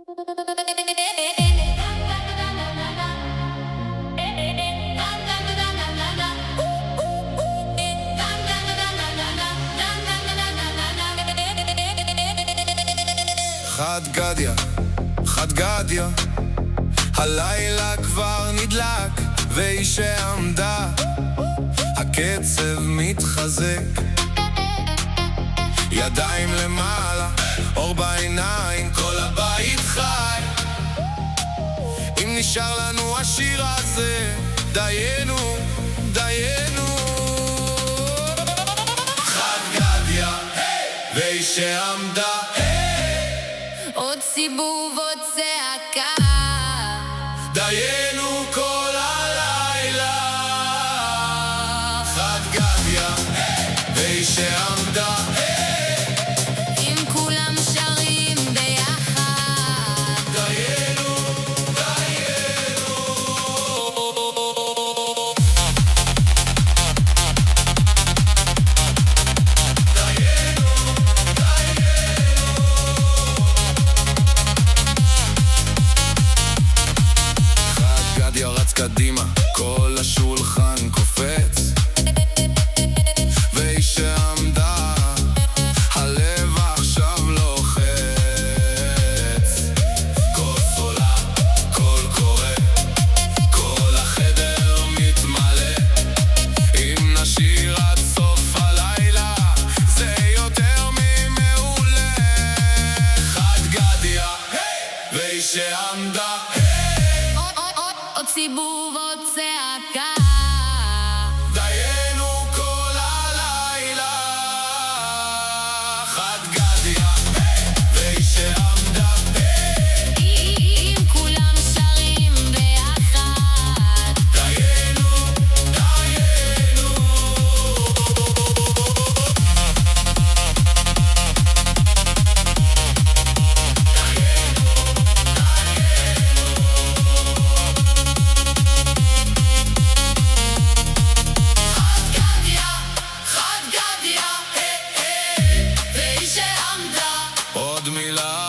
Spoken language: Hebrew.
חד גדיה, חד גדיה, הלילה כבר נדלק, והיא שעמדה, הקצב מתחזק. ידיים למעלה, אור בעיניים, כל הבית חי. אם נשאר לנו השיר הזה, דיינו, דיינו. חד גדיה, והיא שעמדה, עוד סיבוב, עוד צעקה, דיינו כל הלילה. חד גדיה, והיא שעמדה, אם כולם שרים ביחד, דיינו, דיינו. דיינו, דיינו. חד גדיה רץ קדימה, כל השולחן קופץ, והיא שעמדה, הלב עכשיו לוחץ. כוס עולה, קול קורא, כל החדר מתמלא. אם נשיר עד סוף הלילה, זה יותר ממעולה. חד גדיה, והיא שעמדה, עוד סיבוב, עוד צעקה, דיינו כל הלילה. חד גדיה, והיא שעמדה, אם כולם שרים ביחד, דיינו, דיינו. חד גדיה, והיא שעמדה, עוד מילה